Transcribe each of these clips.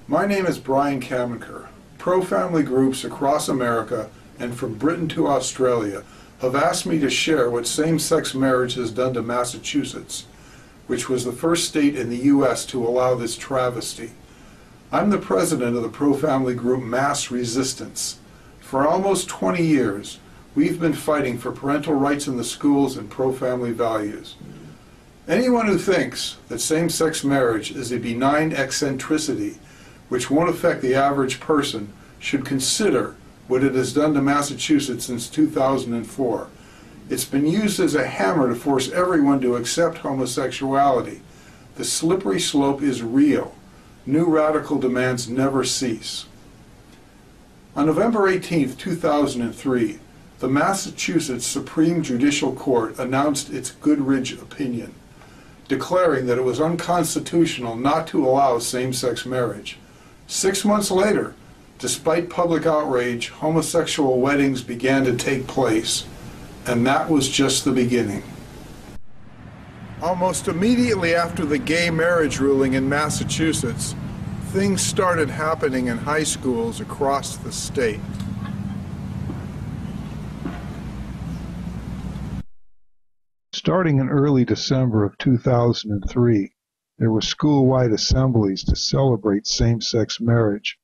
My name is Brian Kamenker. Pro-family groups across America and from Britain to Australia have asked me to share what same-sex marriage has done to Massachusetts, which was the first state in the U.S. to allow this travesty. I'm the president of the pro-family group Mass Resistance. For almost 20 years, we've been fighting for parental rights in the schools and pro-family values. Anyone who thinks that same-sex marriage is a benign eccentricity which won't affect the average person should consider what it has done to Massachusetts since 2004. It's been used as a hammer to force everyone to accept homosexuality. The slippery slope is real. New radical demands never cease. On November 18, 2003, the Massachusetts Supreme Judicial Court announced its Goodridge opinion, declaring that it was unconstitutional not to allow same-sex marriage. 6 months later, despite public outrage, homosexual weddings began to take place, and that was just the beginning. Almost immediately after the gay marriage ruling in Massachusetts, things started happening in high schools across the state. Starting in early December of 2003, there were school-wide assemblies to celebrate same-sex marriage.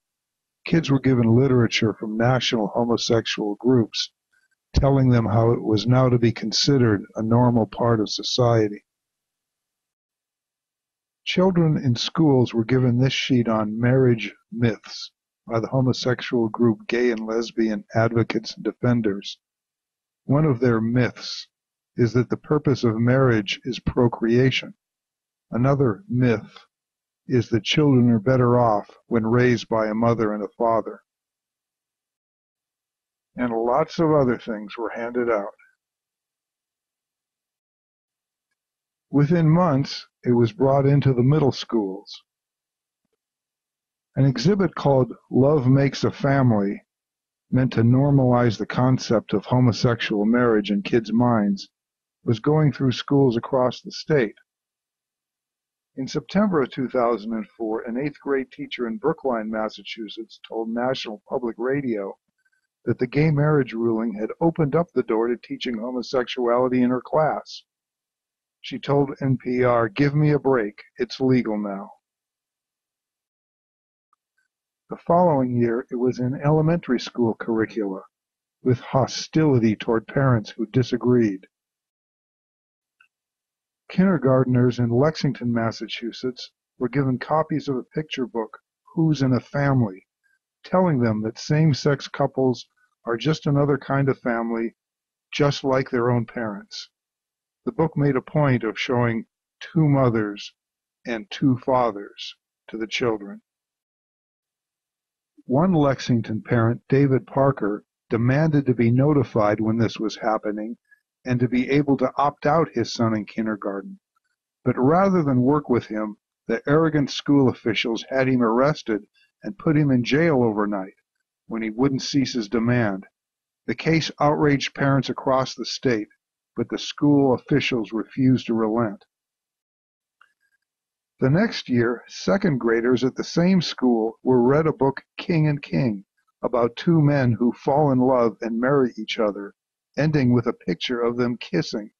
Kids were given literature from national homosexual groups, telling them how it was now to be considered a normal part of society. Children in schools were given this sheet on marriage myths by the homosexual group Gay and Lesbian Advocates and Defenders. One of their myths is that the purpose of marriage is procreation. Another myth is that children are better off when raised by a mother and a father. And lots of other things were handed out. Within months, it was brought into the middle schools. An exhibit called Love Makes a Family, meant to normalize the concept of homosexual marriage in kids' minds, was going through schools across the state. In September of 2004, an 8th grade teacher in Brookline, Massachusetts, told National Public Radio that the gay marriage ruling had opened up the door to teaching homosexuality in her class. She told NPR, "Give me a break, it's legal now." The following year, it was in elementary school curricula, with hostility toward parents who disagreed. Kindergarteners in Lexington, Massachusetts, were given copies of a picture book, Who's in a Family, telling them that same-sex couples are just another kind of family, just like their own parents. The book made a point of showing 2 mothers and 2 fathers to the children. One Lexington parent, David Parker, demanded to be notified when this was happening and to be able to opt out his son in kindergarten. But rather than work with him, the arrogant school officials had him arrested and put him in jail overnight when he wouldn't cease his demand. The case outraged parents across the state, but the school officials refused to relent. The next year, 2nd graders at the same school were read a book, King and King, about 2 men who fall in love and marry each other, ending with a picture of them kissing.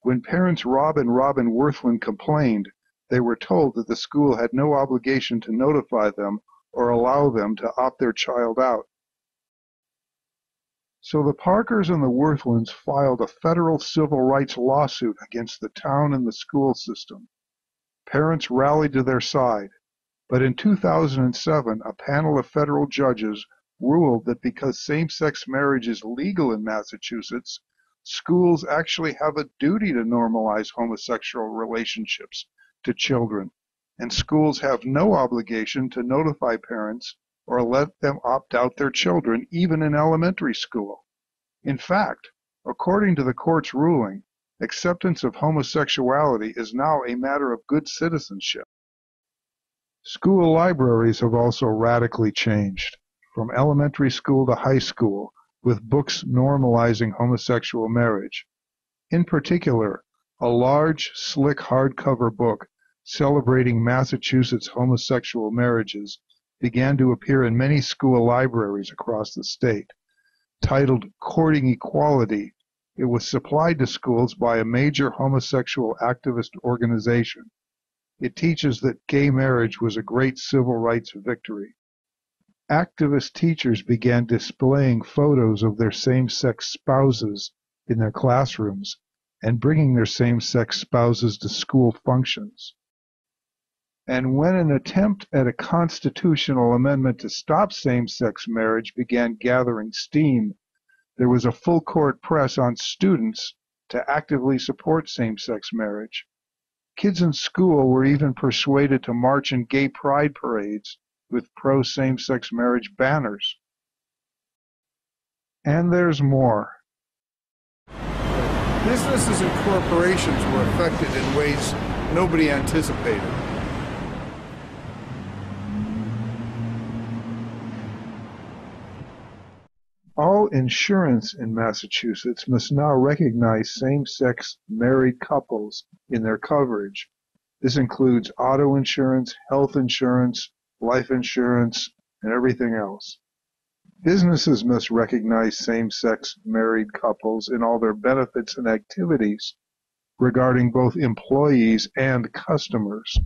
When parents Rob and Robin Worthland complained, they were told that the school had no obligation to notify them or allow them to opt their child out. So the Parkers and the Worthlands filed a federal civil rights lawsuit against the town and the school system. Parents rallied to their side, but in 2007, a panel of federal judges ruled that because same-sex marriage is legal in Massachusetts, schools actually have a duty to normalize homosexual relationships to children, and schools have no obligation to notify parents or let them opt out their children, even in elementary school. In fact, according to the court's ruling, acceptance of homosexuality is now a matter of good citizenship. School libraries have also radically changed, from elementary school to high school, with books normalizing homosexual marriage. In particular, a large, slick hardcover book celebrating Massachusetts homosexual marriages began to appear in many school libraries across the state. Titled Courting Equality, it was supplied to schools by a major homosexual activist organization. It teaches that gay marriage was a great civil rights victory. Activist teachers began displaying photos of their same-sex spouses in their classrooms and bringing their same-sex spouses to school functions. And when an attempt at a constitutional amendment to stop same-sex marriage began gathering steam, there was a full-court press on students to actively support same-sex marriage. Kids in school were even persuaded to march in gay pride parades with pro-same-sex marriage banners. And there's more. Businesses and corporations were affected in ways nobody anticipated. All insurance in Massachusetts must now recognize same-sex married couples in their coverage. This includes auto insurance, health insurance, life insurance, and everything else. Businesses must recognize same-sex married couples in all their benefits and activities regarding both employees and customers.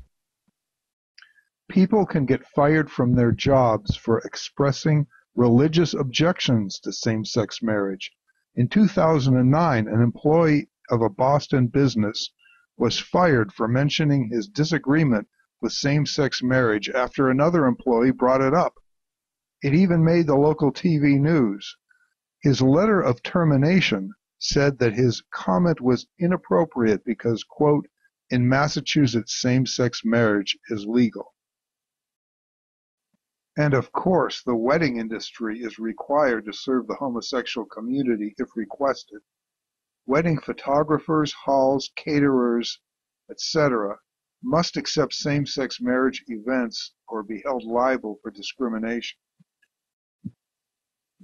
People can get fired from their jobs for expressing religious objections to same-sex marriage. In 2009, an employee of a Boston business was fired for mentioning his disagreement with same-sex marriage after another employee brought it up. It even made the local TV news. His letter of termination said that his comment was inappropriate because, quote, in Massachusetts, same-sex marriage is legal. And of course, the wedding industry is required to serve the homosexual community if requested. Wedding photographers, halls, caterers, etc. must accept same-sex marriage events or be held liable for discrimination.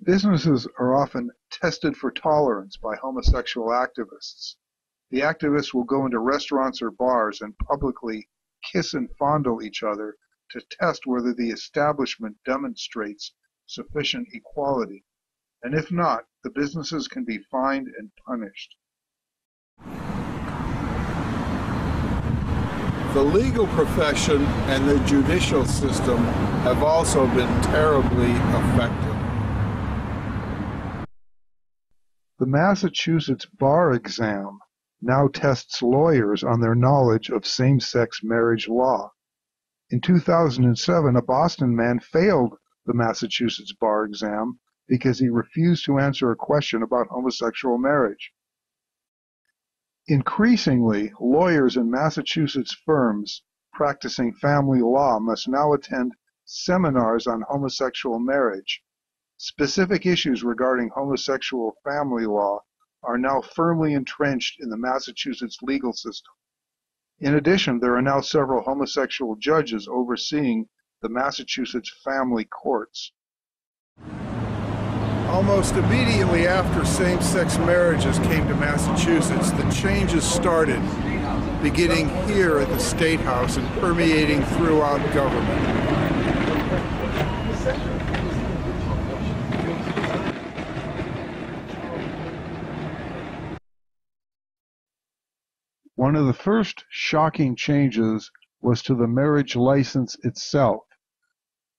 Businesses are often tested for tolerance by homosexual activists. The activists will go into restaurants or bars and publicly kiss and fondle each other to test whether the establishment demonstrates sufficient equality, and if not, the businesses can be fined and punished. The legal profession and the judicial system have also been terribly affected. The Massachusetts bar exam now tests lawyers on their knowledge of same-sex marriage law. In 2007, a Boston man failed the Massachusetts bar exam because he refused to answer a question about homosexual marriage. Increasingly, lawyers in Massachusetts firms practicing family law must now attend seminars on homosexual marriage. Specific issues regarding homosexual family law are now firmly entrenched in the Massachusetts legal system. In addition, there are now several homosexual judges overseeing the Massachusetts family courts. Almost immediately after same-sex marriages came to Massachusetts, the changes started, beginning here at the State House and permeating throughout government. One of the first shocking changes was to the marriage license itself.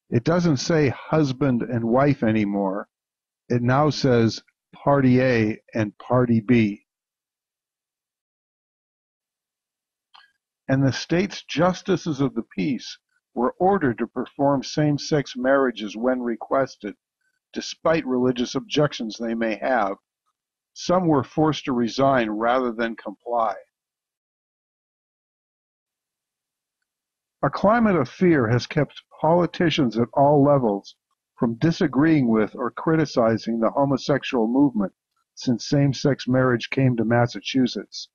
It doesn't say husband and wife anymore. It now says Party A and Party B. And the state's justices of the peace were ordered to perform same-sex marriages when requested, despite religious objections they may have. Some were forced to resign rather than comply. A climate of fear has kept politicians at all levels from disagreeing with or criticizing the homosexual movement since same-sex marriage came to Massachusetts.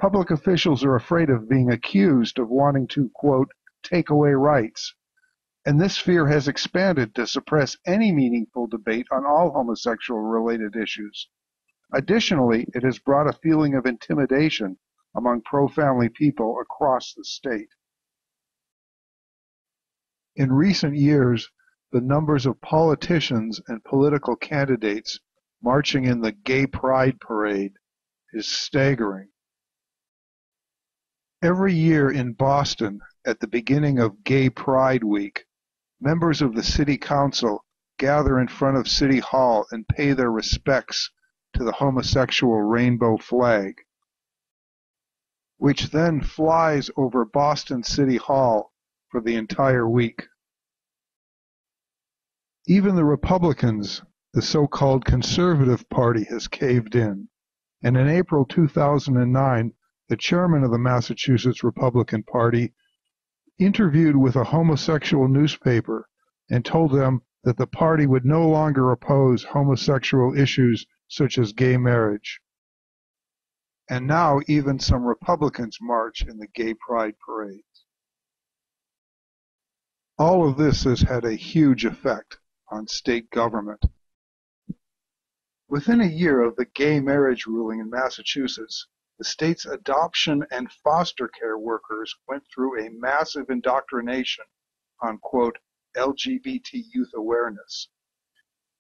Public officials are afraid of being accused of wanting to, quote, take away rights, and this fear has expanded to suppress any meaningful debate on all homosexual-related issues. Additionally, it has brought a feeling of intimidation among pro-family people across the state. In recent years, the numbers of politicians and political candidates marching in the Gay Pride Parade is staggering. Every year in Boston, at the beginning of Gay Pride Week, members of the City Council gather in front of City Hall and pay their respects to the homosexual rainbow flag, which then flies over Boston City Hall for the entire week. Even the Republicans, the so-called Conservative Party, has caved in, and in April 2009, the chairman of the Massachusetts Republican Party interviewed with a homosexual newspaper and told them that the party would no longer oppose homosexual issues such as gay marriage. And now even some Republicans march in the Gay Pride parades. All of this has had a huge effect on state government. Within a year of the gay marriage ruling in Massachusetts, the state's adoption and foster care workers went through a massive indoctrination on, quote, LGBT youth awareness.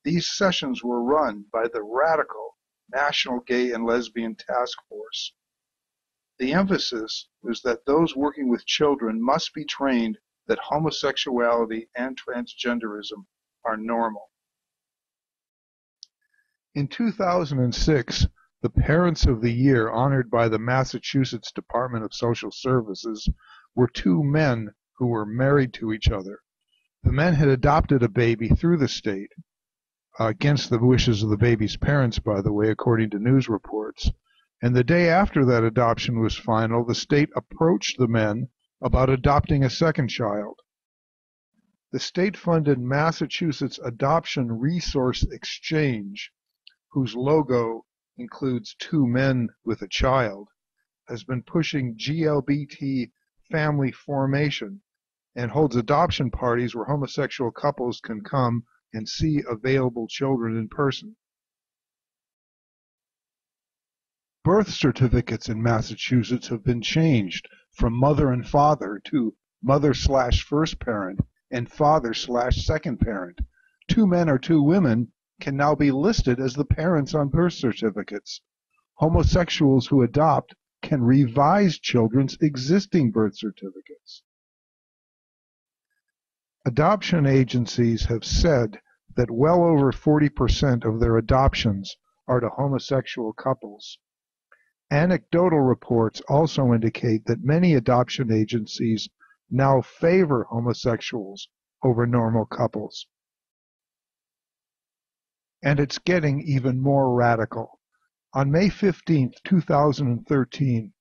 These sessions were run by the radical National Gay and Lesbian Task Force. The emphasis was that those working with children must be trained that homosexuality and transgenderism are normal. In 2006, the Parents of the Year honored by the Massachusetts Department of Social Services were two men who were married to each other. The men had adopted a baby through the state, against the wishes of the baby's parents, by the way, according to news reports. And the day after that adoption was final, the state approached the men about adopting a second child. The state-funded Massachusetts Adoption Resource Exchange, whose logo includes two men with a child, has been pushing GLBT family formation and holds adoption parties where homosexual couples can come and see available children in person. Birth certificates in Massachusetts have been changed from mother and father to mother/first parent and father/second parent. Two men or two women can now be listed as the parents on birth certificates. Homosexuals who adopt can revise children's existing birth certificates. Adoption agencies have said that well over 40% of their adoptions are to homosexual couples. Anecdotal reports also indicate that many adoption agencies now favor homosexuals over normal couples. And it's getting even more radical. On May 15, 2013,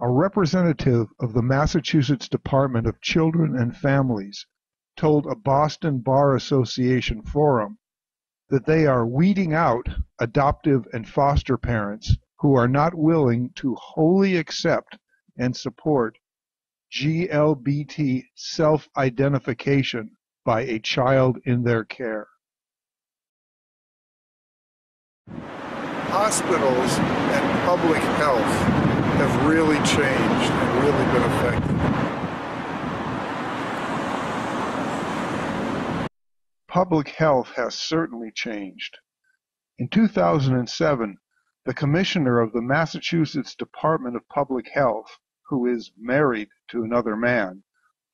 a representative of the Massachusetts Department of Children and Families told a Boston Bar Association forum that they are weeding out adoptive and foster parents who are not willing to wholly accept and support GLBT self-identification by a child in their care. Hospitals and public health have really changed and really been affected. Public health has certainly changed. In 2007, the commissioner of the Massachusetts Department of Public Health, who is married to another man,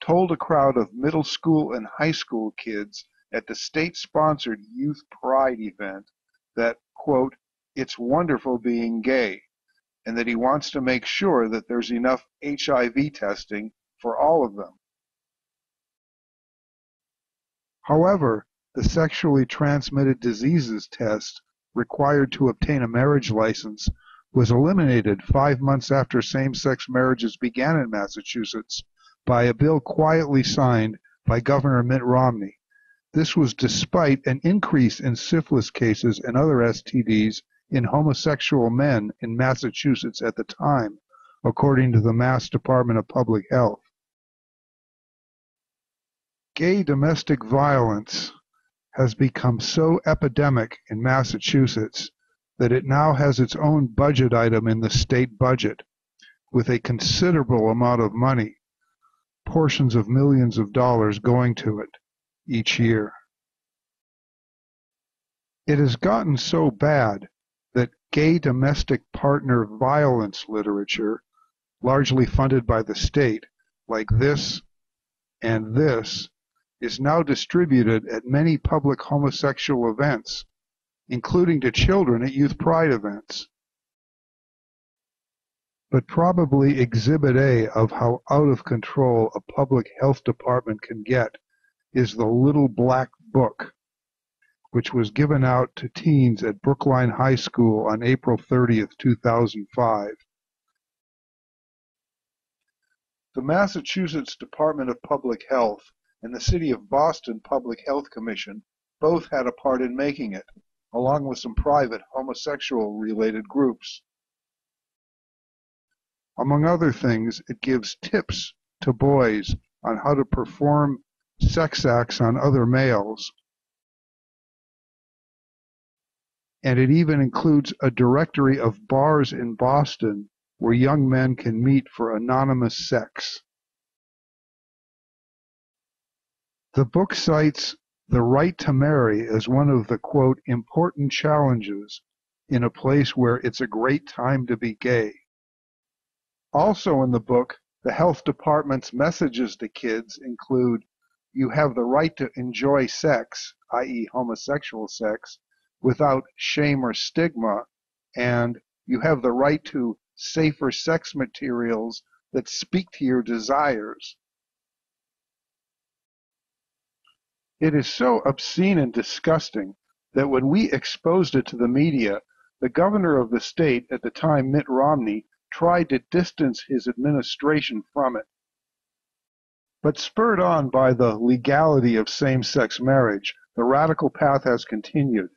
told a crowd of middle school and high school kids at the state-sponsored Youth Pride event that, quote, it's wonderful being gay, and that he wants to make sure that there's enough HIV testing for all of them. However, the sexually transmitted diseases test required to obtain a marriage license was eliminated 5 months after same-sex marriages began in Massachusetts by a bill quietly signed by Governor Mitt Romney. This was despite an increase in syphilis cases and other STDs in homosexual men in Massachusetts at the time, according to the Mass Department of Public Health. Gay domestic violence has become so epidemic in Massachusetts that it now has its own budget item in the state budget with a considerable amount of money. portions of millions of dollars going to it each year. It has gotten so bad that gay domestic partner violence literature, largely funded by the state, like this and this, is now distributed at many public homosexual events, including to children at youth pride events. But probably Exhibit A of how out of control a public health department can get is the Little Black Book, which was given out to teens at Brookline High School on April 30th, 2005. The Massachusetts Department of Public Health and the City of Boston Public Health Commission both had a part in making it, along with some private homosexual-related groups. Among other things, it gives tips to boys on how to perform sex acts on other males. And it even includes a directory of bars in Boston where young men can meet for anonymous sex. The book cites the right to marry as one of the, quote, important challenges in a place where it's a great time to be gay. Also in the book, the health department's messages to kids include, you have the right to enjoy sex, i.e. homosexual sex, without shame or stigma, and you have the right to safer sex materials that speak to your desires. It is so obscene and disgusting that when we exposed it to the media, the governor of the state at the time, Mitt Romney, tried to distance his administration from it. But spurred on by the legality of same-sex marriage, the radical path has continued.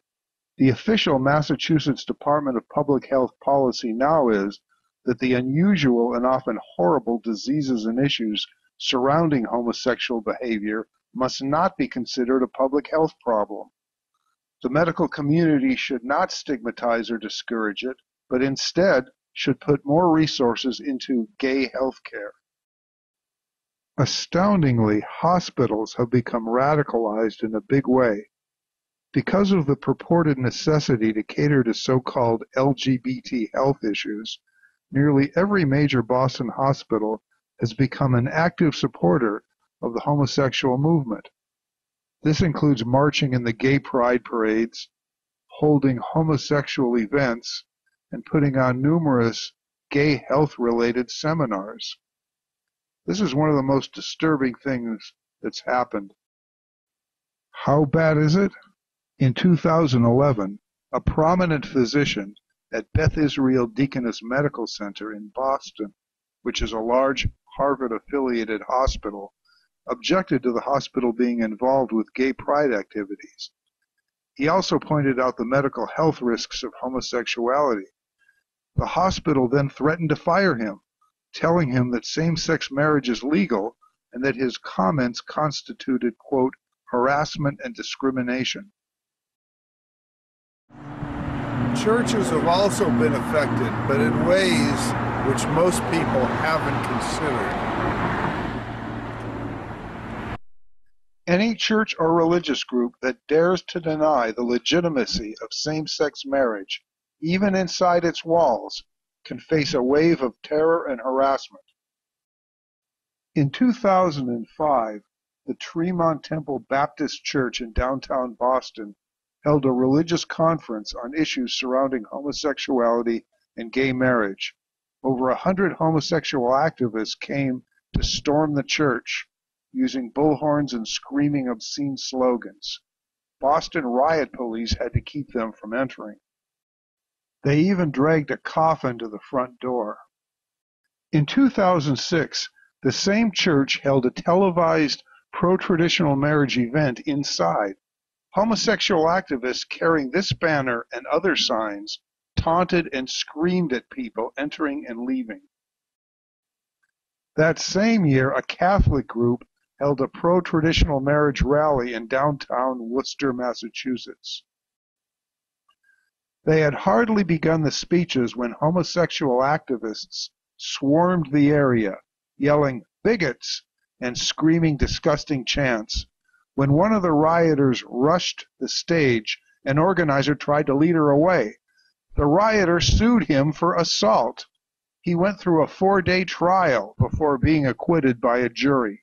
The official Massachusetts Department of Public Health policy now is that the unusual and often horrible diseases and issues surrounding homosexual behavior must not be considered a public health problem. The medical community should not stigmatize or discourage it, but instead should put more resources into gay health care. Astoundingly, hospitals have become radicalized in a big way. Because of the purported necessity to cater to so-called LGBT health issues, nearly every major Boston hospital has become an active supporter of the homosexual movement. This includes marching in the gay pride parades, holding homosexual events, and putting on numerous gay health-related seminars. This is one of the most disturbing things that's happened. How bad is it? In 2011, a prominent physician at Beth Israel Deaconess Medical Center in Boston, which is a large Harvard-affiliated hospital, objected to the hospital being involved with gay pride activities. He also pointed out the medical health risks of homosexuality. The hospital then threatened to fire him, telling him that same-sex marriage is legal and that his comments constituted, quote, harassment and discrimination. Churches have also been affected, but in ways which most people haven't considered. Any church or religious group that dares to deny the legitimacy of same-sex marriage, even inside its walls, can face a wave of terror and harassment. In 2005, the Tremont Temple Baptist Church in downtown Boston held a religious conference on issues surrounding homosexuality and gay marriage. Over 100 homosexual activists came to storm the church, using bullhorns and screaming obscene slogans. Boston riot police had to keep them from entering. They even dragged a coffin to the front door. In 2006, the same church held a televised pro-traditional marriage event inside. Homosexual activists carrying this banner and other signs taunted and screamed at people entering and leaving. That same year, a Catholic group held a pro-traditional marriage rally in downtown Worcester, Massachusetts. They had hardly begun the speeches when homosexual activists swarmed the area, yelling "bigots" and screaming disgusting chants. When one of the rioters rushed the stage, an organizer tried to lead her away. The rioter sued him for assault. He went through a 4-day trial before being acquitted by a jury.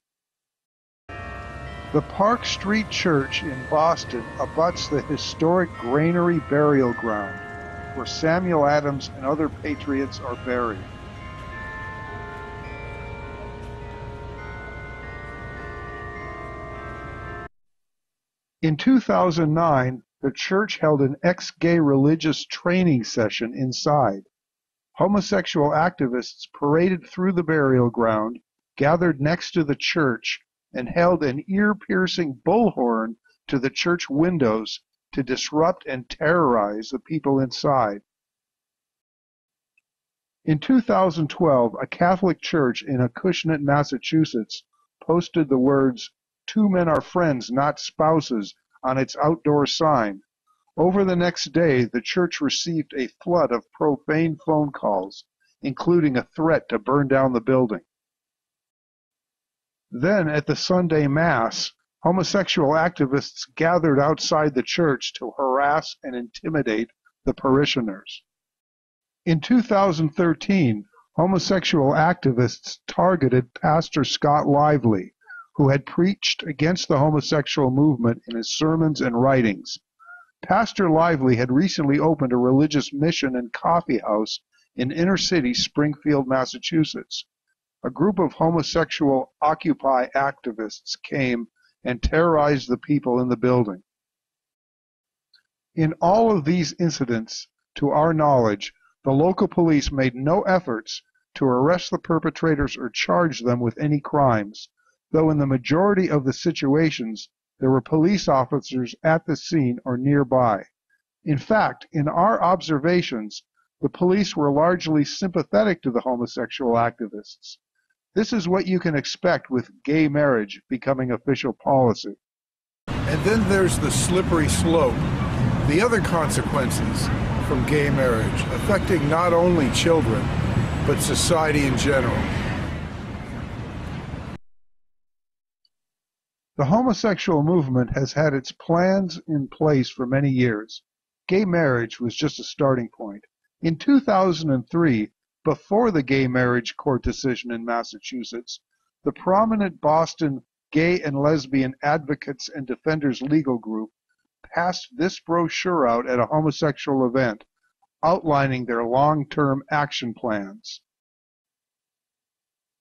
The Park Street Church in Boston abuts the historic Granary Burial Ground, where Samuel Adams and other patriots are buried. In 2009, the church held an ex-gay religious training session inside. Homosexual activists paraded through the burial ground, gathered next to the church, and held an ear-piercing bullhorn to the church windows to disrupt and terrorize the people inside. In 2012, a Catholic church in Acushnet, Massachusetts, posted the words, "Two men are friends, not spouses," on its outdoor sign. Over the next day, the church received a flood of profane phone calls, including a threat to burn down the building. Then, at the Sunday Mass, homosexual activists gathered outside the church to harass and intimidate the parishioners. In 2013, homosexual activists targeted Pastor Scott Lively, who had preached against the homosexual movement in his sermons and writings. Pastor Lively had recently opened a religious mission and coffee house in inner-city Springfield, Massachusetts. A group of homosexual Occupy activists came and terrorized the people in the building. In all of these incidents, to our knowledge, the local police made no efforts to arrest the perpetrators or charge them with any crimes, though in the majority of the situations, there were police officers at the scene or nearby. In fact, in our observations, the police were largely sympathetic to the homosexual activists. This is what you can expect with gay marriage becoming official policy. And then there's the slippery slope, the other consequences from gay marriage, affecting not only children, but society in general. The homosexual movement has had its plans in place for many years. Gay marriage was just a starting point. In 2003, before the gay marriage court decision in Massachusetts, the prominent Boston Gay and Lesbian Advocates and Defenders Legal Group passed this brochure out at a homosexual event, outlining their long-term action plans.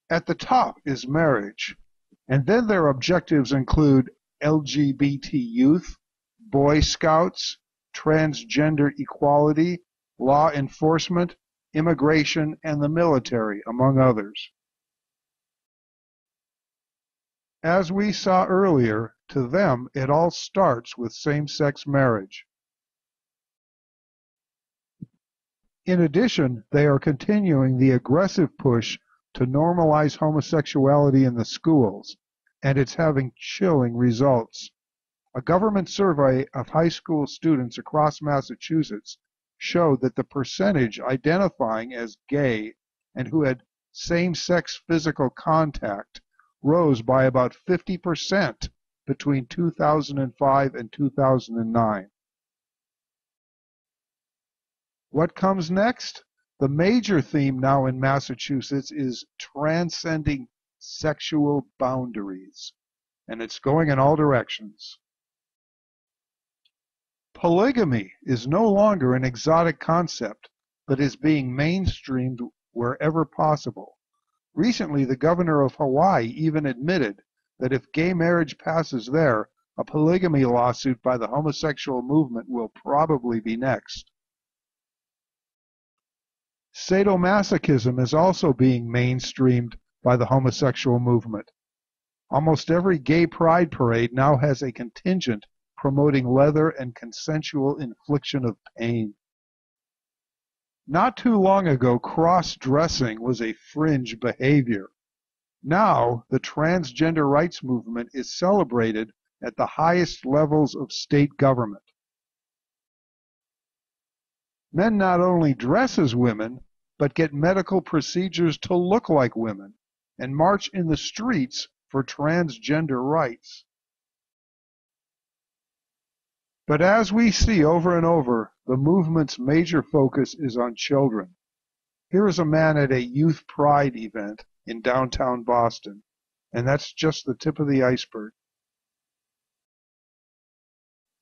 At the top is marriage, and then their objectives include LGBT youth, Boy Scouts, transgender equality, law enforcement, immigration, and the military, among others. As we saw earlier, to them it all starts with same-sex marriage. In addition, they are continuing the aggressive push to normalize homosexuality in the schools, and it's having chilling results. A government survey of high school students across Massachusetts showed that the percentage identifying as gay and who had same-sex physical contact rose by about 50% between 2005 and 2009. What comes next? The major theme now in Massachusetts is transcending sexual boundaries, and it's going in all directions. Polygamy is no longer an exotic concept, but is being mainstreamed wherever possible. Recently, the governor of Hawaii even admitted that if gay marriage passes there, a polygamy lawsuit by the homosexual movement will probably be next. Sadomasochism is also being mainstreamed by the homosexual movement. Almost every gay pride parade now has a contingent promoting leather and consensual infliction of pain. Not too long ago, cross-dressing was a fringe behavior. Now, the transgender rights movement is celebrated at the highest levels of state government. Men not only dress as women, but get medical procedures to look like women, and march in the streets for transgender rights. But as we see over and over, the movement's major focus is on children. Here is a man at a Youth Pride event in downtown Boston, and that's just the tip of the iceberg.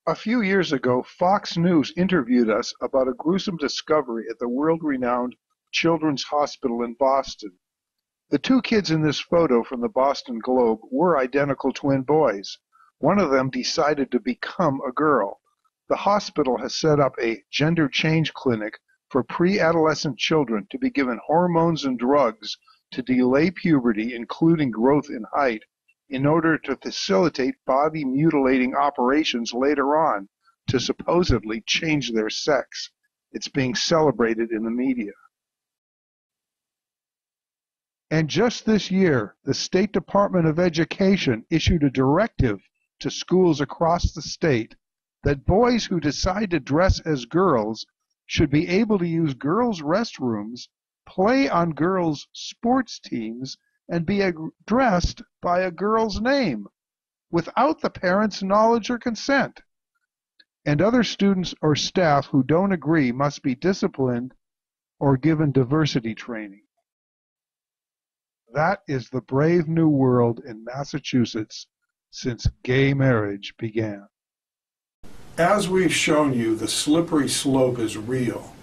A few years ago, Fox News interviewed us about a gruesome discovery at the world-renowned Children's Hospital in Boston. The two kids in this photo from the Boston Globe were identical twin boys. One of them decided to become a girl. The hospital has set up a gender change clinic for pre-adolescent children to be given hormones and drugs to delay puberty, including growth in height, in order to facilitate body mutilating operations later on to supposedly change their sex. It's being celebrated in the media. And just this year, the State Department of Education issued a directive to schools across the state that boys who decide to dress as girls should be able to use girls' restrooms, play on girls' sports teams, and be addressed by a girl's name without the parents' knowledge or consent. And other students or staff who don't agree must be disciplined or given diversity training. That is the brave new world in Massachusetts since gay marriage began. As we've shown you, the slippery slope is real.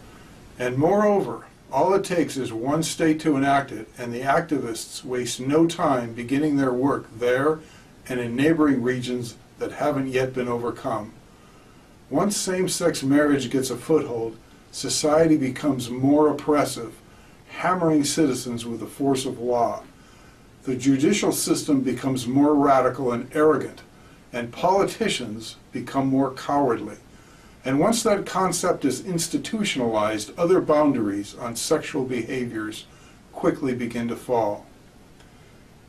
And moreover, all it takes is one state to enact it, and the activists waste no time beginning their work there and in neighboring regions that haven't yet been overcome. Once same-sex marriage gets a foothold, society becomes more oppressive, hammering citizens with the force of law. The judicial system becomes more radical and arrogant, and politicians become more cowardly. And once that concept is institutionalized, other boundaries on sexual behaviors quickly begin to fall.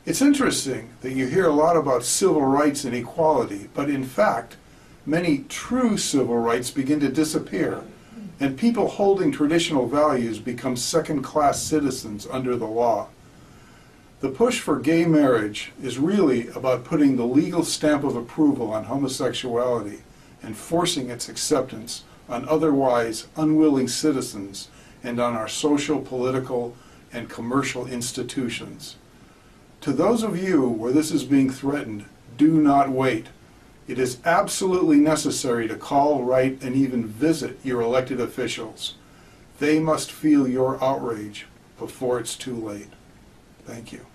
It's interesting that you hear a lot about civil rights and equality, but in fact, many true civil rights begin to disappear, and people holding traditional values become second-class citizens under the law. The push for gay marriage is really about putting the legal stamp of approval on homosexuality and forcing its acceptance on otherwise unwilling citizens and on our social, political, and commercial institutions. To those of you where this is being threatened, do not wait. It is absolutely necessary to call, write, and even visit your elected officials. They must feel your outrage before it's too late. Thank you.